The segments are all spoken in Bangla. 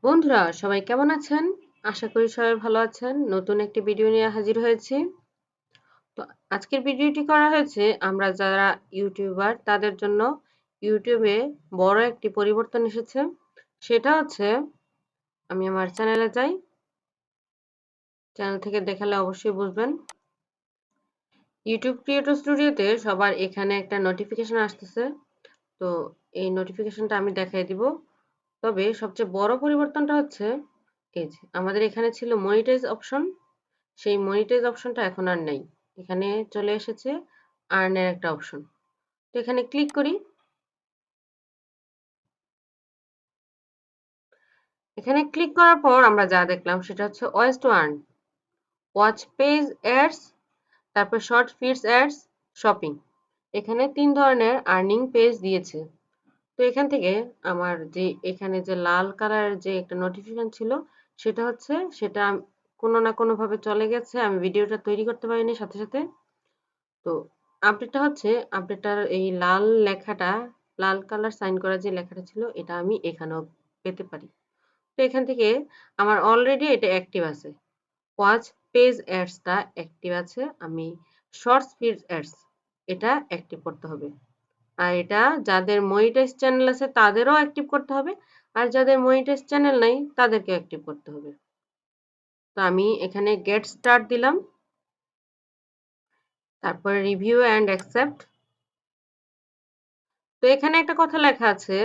বন্ধুরা সবাই কেমন আছেন? আশা করি সবাই ভালো আছেন। নতুন একটি ভিডিও নিয়ে হাজির হয়েছি। তো আজকের ভিডিওটি করা হয়েছে আমরা যারা ইউটিউবার তাদের জন্য। ইউটিউবে বড় একটি পরিবর্তন এসেছে। সেটা হচ্ছে আমি আমার চ্যানেলে যাই। চ্যানেল থেকে দেখালে অবশ্যই বুঝবেন। ইউটিউব ক্রিয়েটর স্টুডিওতে সবার এখানে একটা নোটিফিকেশন আসতেছে। তো এই নোটিফিকেশনটা আমি দেখাই দিব। তবে সবচেয়ে বড় পরিবর্তনটা হচ্ছে এই যে আমাদের এখানে ছিল মনিটাইজ অপশন। সেই মনিটাইজ অপশনটা এখন আর নেই। এখানে চলে এসেছে আর্নের একটা অপশন। তো এখানে ক্লিক করি। এখানে ক্লিক করার পর আমরা যা দেখলাম সেটা হচ্ছে ways to earn, watch page ads, তারপর শর্ট ফিডস অ্যাডস, শপিং। এখানে ৩ ধরনের আর্নিং পেজ দিয়েছে। তো এখান থেকে আমার যে এখানে যে লাল কালারের যে একটা নোটিফিকেশন ছিল সেটা কোনো না কোনোভাবে চলে গেছে। আমি ভিডিওটা তৈরি করতে পারিনি সাথে সাথে। তো আপডেটটা হচ্ছে আপডেটটার এই লাল লেখাটা, লাল কালার সাইন করা যে লেখাটা ছিল এটা আমি এখানেও পেতে পারি। তো এখান থেকে আমার অলরেডি এটা অ্যাক্টিভ আছে। ওয়াচ পেজ অ্যাডসটা অ্যাক্টিভ আছে। আমি শর্টস ফিড অ্যাডস এটা অ্যাক্টিভ করতে হবে। আর এটা যাদের মনিটাইজ চ্যানেল আছে তাদেরও অ্যাক্টিভ করতে হবে। আর যাদের মনিটাইজ চ্যানেল নাই তাদেরকে অ্যাক্টিভ করতে হবে। তো আমি এখানে গেট স্টার্ট দিলাম। তারপরে রিভিউ অ্যান্ড অ্যাকসেপ্ট। তো এখানে একটা কথা লেখা আছে,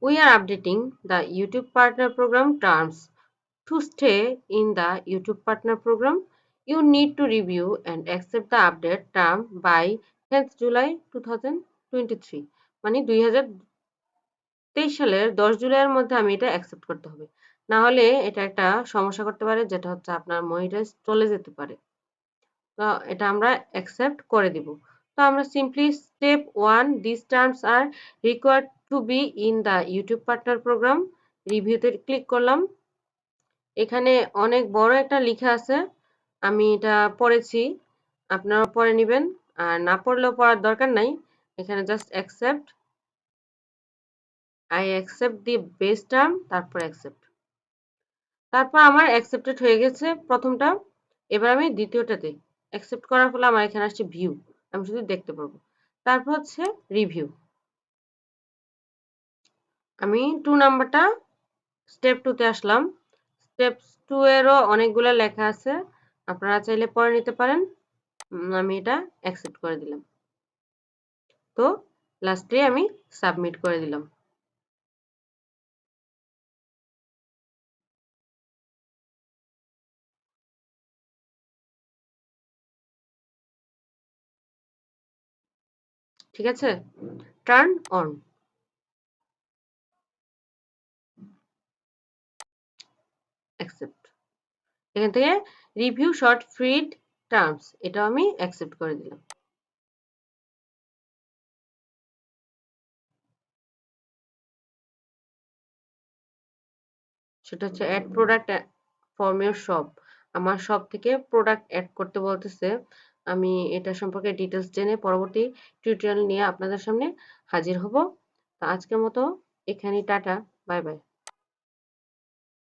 we are updating the YouTube partner program terms. To stay in the YouTube partner program you need to review and accept the update term by 10th July 2023। মানে 2023 সালের 10 জুলাইয়ের মধ্যে আমি এটা অ্যাকসেপ্ট করতে হবে। না হলে এটা একটা সমস্যা করতে পারে, যেটা হচ্ছে আপনার মনিটাইজ চলে যেতে পারে। তো এটা আমরা অ্যাকসেপ্ট করে দিব। তো আমরা simply step 1 this terms are required to be in the YouTube partner program. রিভিউতে ক্লিক করলাম। এখানে অনেক বড় একটা লেখা আছে, আমি এটা পড়েছি, আপনারা পড়ে নেবেন। আর না পড়লেও পড়ার দরকার নাই। এখানে just accept, I accept the base term, তারপর অ্যাকসেপ্ট। তারপর আমার অ্যাকসেপ্টেড হয়ে গেছে প্রথমটা। এবার আমি দ্বিতীয়টাতে অ্যাকসেপ্ট করার ফলে আমার এখানে আসছে ভিউ, আমি শুধু দেখতে পারবো। তারপর হচ্ছে রিভিউ। আমি 2 নাম্বারটা স্টেপ 2 তে আসলাম। স্টেপ 2 এরও অনেকগুলো লেখা আছে, আপনারা চাইলে পড়ে নিতে পারেন। আমি এটা অ্যাকসেপ্ট করে দিলাম। তো লাস্টে আমি সাবমিট করে দিলাম। ঠিক আছে, টার্ন অন, অ্যাকসেপ্ট। এখান থেকে রিভিউ শর্ট ফিড টার্মস এটাও আমি অ্যাকসেপ্ট করে দিলাম। সেটা হচ্ছে add product from your shop. আমার শপ থেকে প্রোডাক্ট অ্যাড করতে বলতেছে। আমি এটা সম্পর্কে ডিটেলস জেনে পরবর্তী টিউটোরিয়াল নিয়ে আপনাদের সামনে হাজির হব। তো আজকের মতো এখানেই টাটা, বাই বাই।